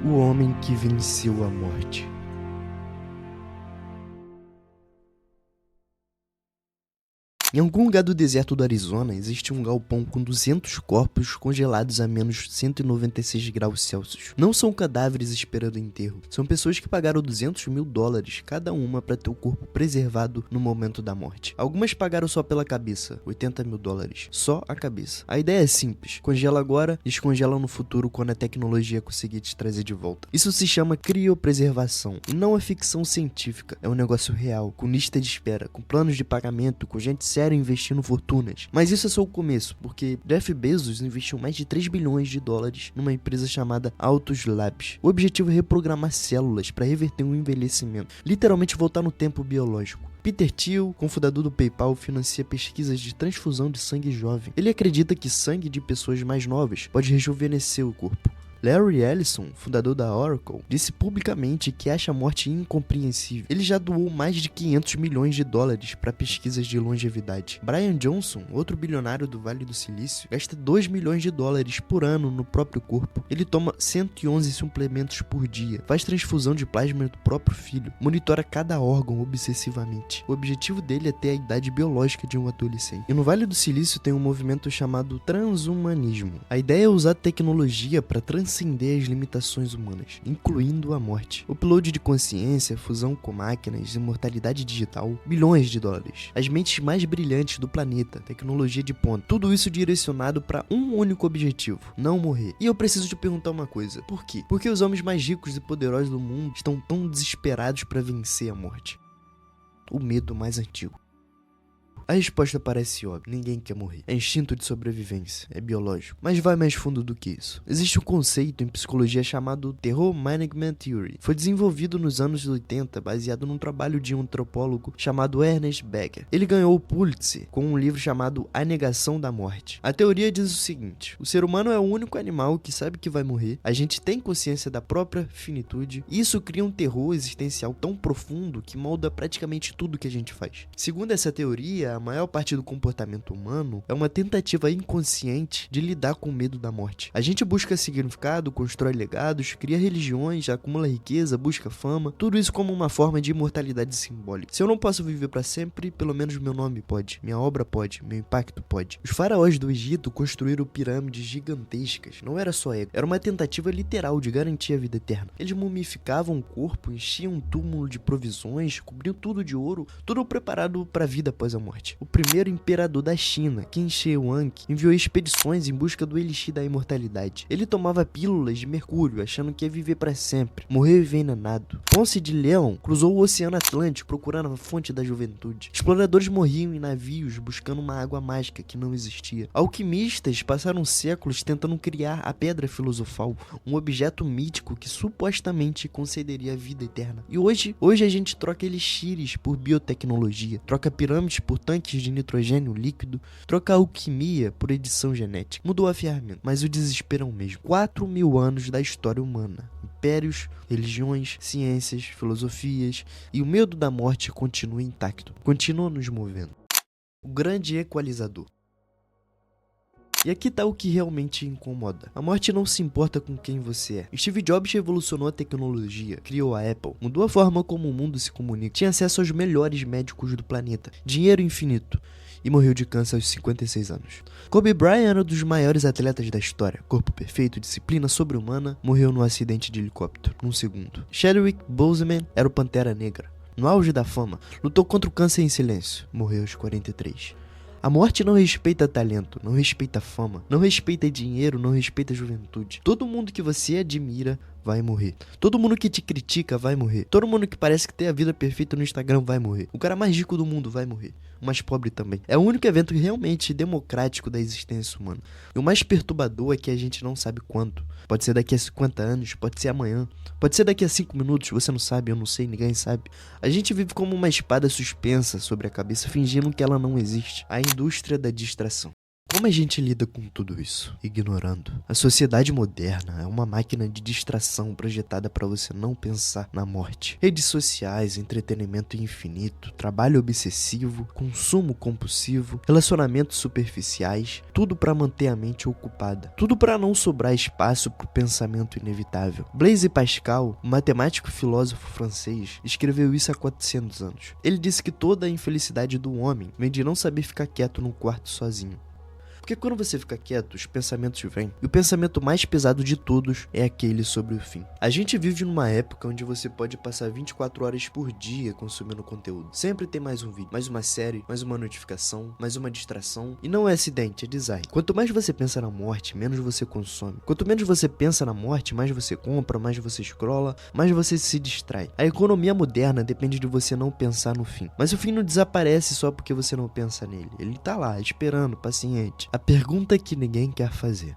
O homem que venceu a morte. Em algum lugar do deserto do Arizona, existe um galpão com 200 corpos congelados a menos 196 graus Celsius. Não são cadáveres esperando enterro, são pessoas que pagaram $200 mil cada uma para ter o corpo preservado no momento da morte. Algumas pagaram só pela cabeça, $80 mil, só a cabeça. A ideia é simples, congela agora, descongela no futuro quando a tecnologia conseguir te trazer de volta. Isso se chama criopreservação, e não é ficção científica, é um negócio real, com lista de espera, com planos de pagamento, com gente séria investindo fortunas. Mas isso é só o começo, porque Jeff Bezos investiu mais de $3 bilhões numa empresa chamada Altus Labs. O objetivo é reprogramar células para reverter um envelhecimento, literalmente voltar no tempo biológico. Peter Thiel, cofundador do PayPal, financia pesquisas de transfusão de sangue jovem. Ele acredita que sangue de pessoas mais novas pode rejuvenescer o corpo. Larry Ellison, fundador da Oracle, disse publicamente que acha a morte incompreensível. Ele já doou mais de $500 milhões para pesquisas de longevidade. Brian Johnson, outro bilionário do Vale do Silício, gasta $2 milhões por ano no próprio corpo. Ele toma 111 suplementos por dia, faz transfusão de plasma do próprio filho, monitora cada órgão obsessivamente. O objetivo dele é ter a idade biológica de um adolescente. E no Vale do Silício tem um movimento chamado transhumanismo. A ideia é usar tecnologia para transcender as limitações humanas, incluindo a morte. Upload de consciência, fusão com máquinas, imortalidade digital, $bilhões. As mentes mais brilhantes do planeta, tecnologia de ponta, tudo isso direcionado para um único objetivo, não morrer. E eu preciso te perguntar uma coisa, por quê? Por que os homens mais ricos e poderosos do mundo estão tão desesperados para vencer a morte? O medo mais antigo. A resposta parece óbvia, ninguém quer morrer. É instinto de sobrevivência, é biológico. Mas vai mais fundo do que isso. Existe um conceito em psicologia chamado Terror Management Theory. Foi desenvolvido nos anos 80, baseado num trabalho de um antropólogo chamado Ernest Becker. Ele ganhou o Pulitzer com um livro chamado A Negação da Morte. A teoria diz o seguinte: o ser humano é o único animal que sabe que vai morrer, a gente tem consciência da própria finitude, e isso cria um terror existencial tão profundo que molda praticamente tudo que a gente faz. Segundo essa teoria, a maior parte do comportamento humano é uma tentativa inconsciente de lidar com o medo da morte. A gente busca significado, constrói legados, cria religiões, acumula riqueza, busca fama, tudo isso como uma forma de imortalidade simbólica. Se eu não posso viver para sempre, pelo menos meu nome pode, minha obra pode, meu impacto pode. Os faraós do Egito construíram pirâmides gigantescas, não era só ego, era uma tentativa literal de garantir a vida eterna. Eles mumificavam o corpo, enchiam um túmulo de provisões, cobriam tudo de ouro, tudo preparado para a vida após a morte. O primeiro imperador da China, Qin Shi Huang, enviou expedições em busca do elixir da imortalidade. Ele tomava pílulas de mercúrio, achando que ia viver para sempre. Morreu envenenado. Ponce de Leão cruzou o Oceano Atlântico procurando a fonte da juventude. Exploradores morriam em navios buscando uma água mágica que não existia. Alquimistas passaram séculos tentando criar a pedra filosofal, um objeto mítico que supostamente concederia a vida eterna. E hoje a gente troca elixires por biotecnologia, troca pirâmides por tanques de nitrogênio líquido, troca a alquimia por edição genética. Mudou a ferramenta, mas o desespero é o mesmo. 4.000 anos da história humana. Impérios, religiões, ciências, filosofias, e o medo da morte continua intacto, continua nos movendo. O grande equalizador. E aqui tá o que realmente incomoda. A morte não se importa com quem você é. Steve Jobs revolucionou a tecnologia, criou a Apple, mudou a forma como o mundo se comunica, tinha acesso aos melhores médicos do planeta, dinheiro infinito, e morreu de câncer aos 56 anos. Kobe Bryant era um dos maiores atletas da história, corpo perfeito, disciplina sobre-humana, morreu num acidente de helicóptero, num segundo. Chadwick Boseman era o Pantera Negra. No auge da fama, lutou contra o câncer em silêncio, morreu aos 43. A morte não respeita talento, não respeita fama, não respeita dinheiro, não respeita juventude. Todo mundo que você admira vai morrer. Todo mundo que te critica vai morrer. Todo mundo que parece que tem a vida perfeita no Instagram vai morrer. O cara mais rico do mundo vai morrer. O mais pobre também. É o único evento realmente democrático da existência humana. E o mais perturbador é que a gente não sabe quando. Pode ser daqui a 50 anos, pode ser amanhã, pode ser daqui a 5 minutos, você não sabe, eu não sei, ninguém sabe. A gente vive como uma espada suspensa sobre a cabeça, fingindo que ela não existe. A indústria da distração. Como a gente lida com tudo isso? Ignorando. A sociedade moderna é uma máquina de distração projetada para você não pensar na morte. Redes sociais, entretenimento infinito, trabalho obsessivo, consumo compulsivo, relacionamentos superficiais, tudo para manter a mente ocupada. Tudo para não sobrar espaço para o pensamento inevitável. Blaise Pascal, um matemático e filósofo francês, escreveu isso há 400 anos. Ele disse que toda a infelicidade do homem vem de não saber ficar quieto num quarto sozinho. Porque quando você fica quieto, os pensamentos vêm. E o pensamento mais pesado de todos é aquele sobre o fim. A gente vive numa época onde você pode passar 24 horas por dia consumindo conteúdo. Sempre tem mais um vídeo, mais uma série, mais uma notificação, mais uma distração. E não é acidente, é design. Quanto mais você pensa na morte, menos você consome. Quanto menos você pensa na morte, mais você compra, mais você scrolla, mais você se distrai. A economia moderna depende de você não pensar no fim. Mas o fim não desaparece só porque você não pensa nele. Ele tá lá, esperando, paciente. A pergunta que ninguém quer fazer.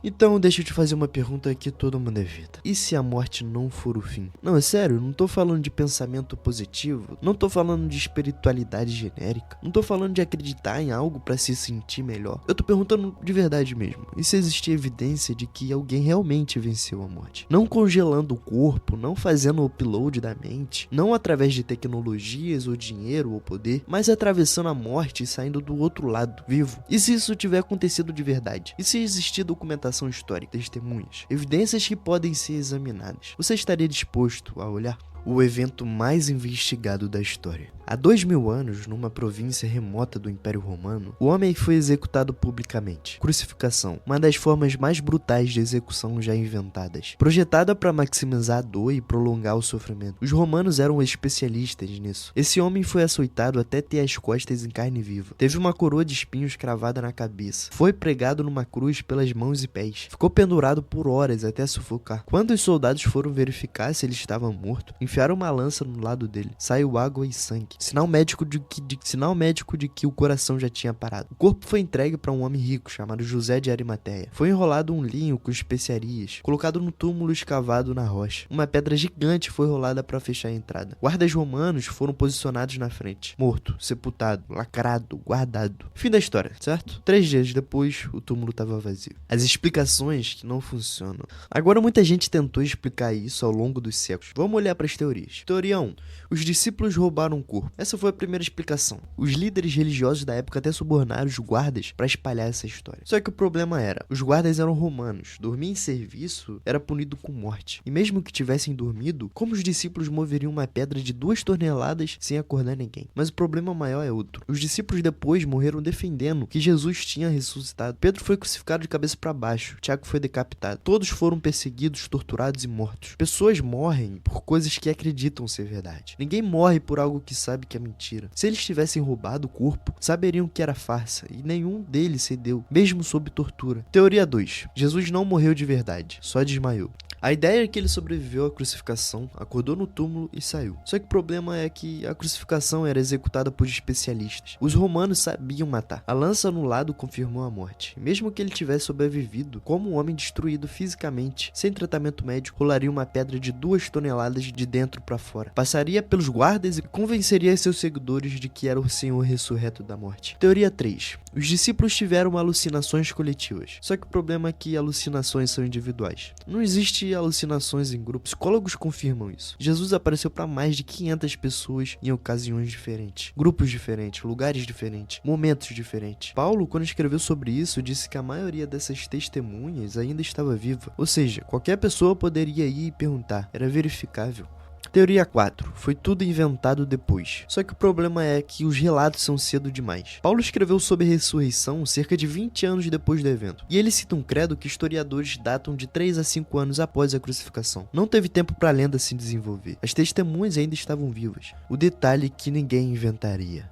Então deixa eu te fazer uma pergunta que todo mundo evita. E se a morte não for o fim? Não, é sério, não tô falando de pensamento positivo, não tô falando de espiritualidade genérica, não tô falando de acreditar em algo pra se sentir melhor. Eu tô perguntando de verdade mesmo. E se existir evidência de que alguém realmente venceu a morte? Não congelando o corpo, não fazendo o upload da mente, não através de tecnologias ou dinheiro ou poder, mas atravessando a morte e saindo do outro lado, vivo. E se isso tiver acontecido de verdade? E se existir documentação histórica, testemunhas, evidências que podem ser examinadas, você estaria disposto a olhar? O evento mais investigado da história. Há 2000 anos, numa província remota do Império Romano, o homem foi executado publicamente. Crucificação, uma das formas mais brutais de execução já inventadas, projetada para maximizar a dor e prolongar o sofrimento. Os romanos eram especialistas nisso. Esse homem foi açoitado até ter as costas em carne viva. Teve uma coroa de espinhos cravada na cabeça. Foi pregado numa cruz pelas mãos e pés. Ficou pendurado por horas até sufocar. Quando os soldados foram verificar se ele estava morto, enfiaram uma lança no lado dele. Saiu água e sangue. Sinal médico de que o coração já tinha parado. O corpo foi entregue para um homem rico chamado José de Arimateia. Foi enrolado um linho com especiarias, colocado no túmulo escavado na rocha. Uma pedra gigante foi rolada para fechar a entrada. Guardas romanos foram posicionados na frente. Morto, sepultado, lacrado, guardado. Fim da história, certo? 3 dias depois, o túmulo estava vazio. As explicações que não funcionam. Agora muita gente tentou explicar isso ao longo dos séculos. Vamos olhar para as teorias. Teoria 1. Os discípulos roubaram um corpo. Essa foi a primeira explicação. Os líderes religiosos da época até subornaram os guardas para espalhar essa história. Só que o problema era, os guardas eram romanos. Dormir em serviço era punido com morte. E mesmo que tivessem dormido, como os discípulos moveriam uma pedra de 2 toneladas sem acordar ninguém? Mas o problema maior é outro. Os discípulos depois morreram defendendo que Jesus tinha ressuscitado. Pedro foi crucificado de cabeça para baixo. Tiago foi decapitado. Todos foram perseguidos, torturados e mortos. Pessoas morrem por coisas que acreditam ser verdade. Ninguém morre por algo que sabe que é mentira. Se eles tivessem roubado o corpo, saberiam que era farsa e nenhum deles cedeu, mesmo sob tortura. Teoria 2. Jesus não morreu de verdade, só desmaiou. A ideia é que ele sobreviveu à crucificação, acordou no túmulo e saiu. Só que o problema é que a crucificação era executada por especialistas. Os romanos sabiam matar. A lança no lado confirmou a morte. Mesmo que ele tivesse sobrevivido, como um homem destruído fisicamente, sem tratamento médico, rolaria uma pedra de 2 toneladas de dentro para fora. Passaria pelos guardas e convenceria seus seguidores de que era o Senhor ressurreto da morte. Teoria 3. Os discípulos tiveram alucinações coletivas. Só que o problema é que alucinações são individuais. Não existe alucinações em grupo. Psicólogos confirmam isso. Jesus apareceu para mais de 500 pessoas em ocasiões diferentes, grupos diferentes, lugares diferentes, momentos diferentes. Paulo, quando escreveu sobre isso, disse que a maioria dessas testemunhas ainda estava viva. Ou seja, qualquer pessoa poderia ir e perguntar. Era verificável. Teoria 4. Foi tudo inventado depois. Só que o problema é que os relatos são cedo demais. Paulo escreveu sobre a ressurreição cerca de 20 anos depois do evento. E ele cita um credo que historiadores datam de 3 a 5 anos após a crucificação. Não teve tempo para a lenda se desenvolver. As testemunhas ainda estavam vivas. O detalhe que ninguém inventaria.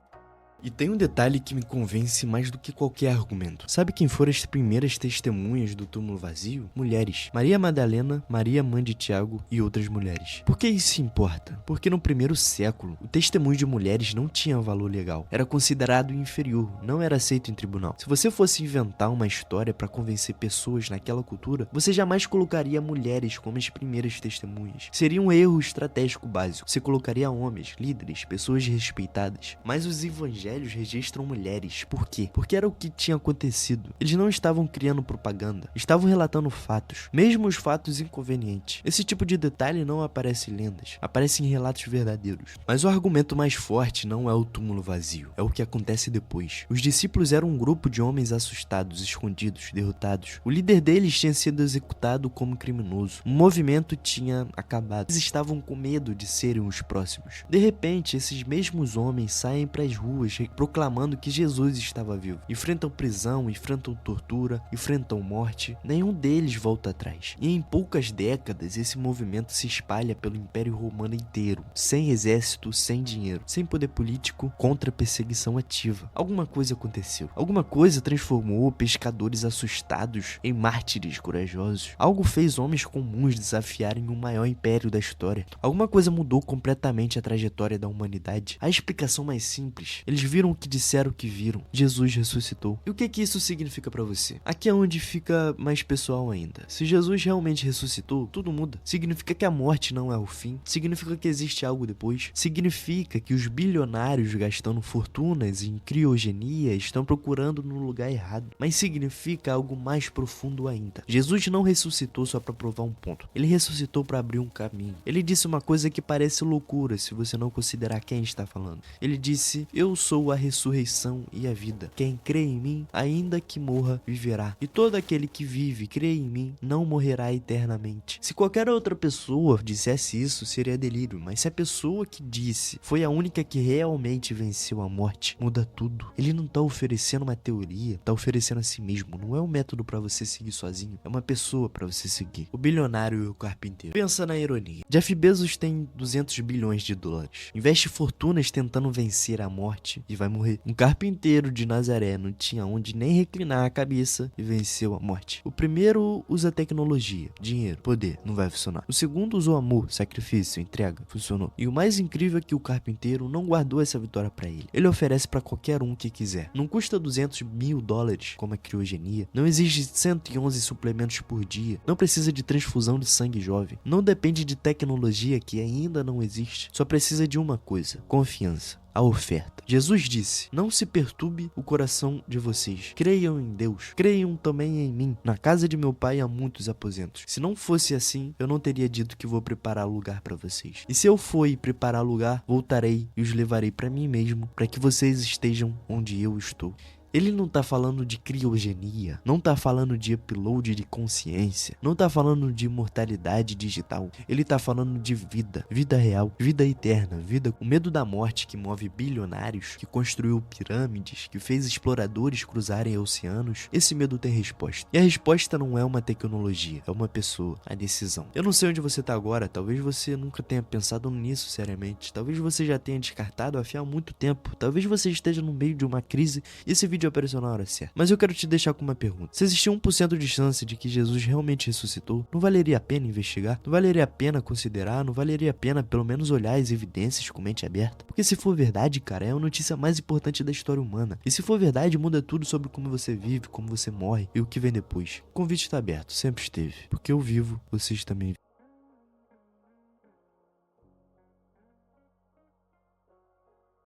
E tem um detalhe que me convence mais do que qualquer argumento. Sabe quem foram as primeiras testemunhas do túmulo vazio? Mulheres. Maria Madalena, Maria mãe de Tiago e outras mulheres. Por que isso importa? Porque no primeiro século, o testemunho de mulheres não tinha valor legal. Era considerado inferior, não era aceito em tribunal. Se você fosse inventar uma história para convencer pessoas naquela cultura, você jamais colocaria mulheres como as primeiras testemunhas. Seria um erro estratégico básico. Você colocaria homens, líderes, pessoas respeitadas. Mas os evangélicos evangelhos registram mulheres. Por quê? Porque era o que tinha acontecido. Eles não estavam criando propaganda, estavam relatando fatos, mesmo os fatos inconvenientes. Esse tipo de detalhe não aparece em lendas, aparece em relatos verdadeiros. Mas o argumento mais forte não é o túmulo vazio, é o que acontece depois. Os discípulos eram um grupo de homens assustados, escondidos, derrotados. O líder deles tinha sido executado como criminoso. O movimento tinha acabado. Eles estavam com medo de serem os próximos. De repente, esses mesmos homens saem para as ruas proclamando que Jesus estava vivo. Enfrentam prisão, enfrentam tortura, enfrentam morte. Nenhum deles volta atrás. E em poucas décadas, esse movimento se espalha pelo Império Romano inteiro. Sem exército, sem dinheiro, sem poder político, contra a perseguição ativa. Alguma coisa aconteceu. Alguma coisa transformou pescadores assustados em mártires corajosos. Algo fez homens comuns desafiarem o maior império da história. Alguma coisa mudou completamente a trajetória da humanidade. A explicação mais simples: eles viram o que disseram que viram. Jesus ressuscitou. E o que isso significa pra você? Aqui é onde fica mais pessoal ainda. Se Jesus realmente ressuscitou, tudo muda. Significa que a morte não é o fim. Significa que existe algo depois. Significa que os bilionários gastando fortunas em criogenia estão procurando no lugar errado. Mas significa algo mais profundo ainda. Jesus não ressuscitou só pra provar um ponto. Ele ressuscitou pra abrir um caminho. Ele disse uma coisa que parece loucura se você não considerar quem está falando. Ele disse: eu sou a ressurreição e a vida. Quem crê em mim, ainda que morra, viverá. E todo aquele que vive e crê em mim não morrerá eternamente. Se qualquer outra pessoa dissesse isso, seria delírio. Mas se a pessoa que disse foi a única que realmente venceu a morte, muda tudo. Ele não tá oferecendo uma teoria, tá oferecendo a si mesmo. Não é um método pra você seguir sozinho, é uma pessoa pra você seguir. O bilionário e o carpinteiro. Pensa na ironia. Jeff Bezos tem 200 bilhões de dólares. Investe fortunas tentando vencer a morte e vai morrer. Um carpinteiro de Nazaré não tinha onde nem reclinar a cabeça e venceu a morte. O primeiro usa tecnologia, dinheiro, poder, não vai funcionar. O segundo usou amor, sacrifício, entrega, funcionou. E o mais incrível é que o carpinteiro não guardou essa vitória pra ele. Ele oferece pra qualquer um que quiser. Não custa 200 mil dólares, como a criogenia. Não exige 111 suplementos por dia. Não precisa de transfusão de sangue jovem. Não depende de tecnologia que ainda não existe. Só precisa de uma coisa: confiança. A oferta. Jesus disse: não se perturbe o coração de vocês. Creiam em Deus. Creiam também em mim. Na casa de meu pai há muitos aposentos. Se não fosse assim, eu não teria dito que vou preparar lugar para vocês. E se eu for e preparar lugar, voltarei e os levarei para mim mesmo, para que vocês estejam onde eu estou. Ele não tá falando de criogenia, não tá falando de upload de consciência, não tá falando de imortalidade digital. Ele tá falando de vida, vida real, vida eterna, vida com medo da morte que move bilionários, que construiu pirâmides, que fez exploradores cruzarem oceanos. Esse medo tem resposta. E a resposta não é uma tecnologia, é uma pessoa, a decisão. Eu não sei onde você tá agora, talvez você nunca tenha pensado nisso seriamente, talvez você já tenha descartado a fé há muito tempo, talvez você esteja no meio de uma crise e esse vídeo apareceu na hora certa. Mas eu quero te deixar com uma pergunta: se existir 1% de chance de que Jesus realmente ressuscitou, não valeria a pena investigar? Não valeria a pena considerar? Não valeria a pena pelo menos olhar as evidências com mente aberta? Porque se for verdade, cara, é a notícia mais importante da história humana. E se for verdade, muda tudo sobre como você vive, como você morre e o que vem depois. O convite está aberto, sempre esteve. Porque eu vivo, vocês também vivem.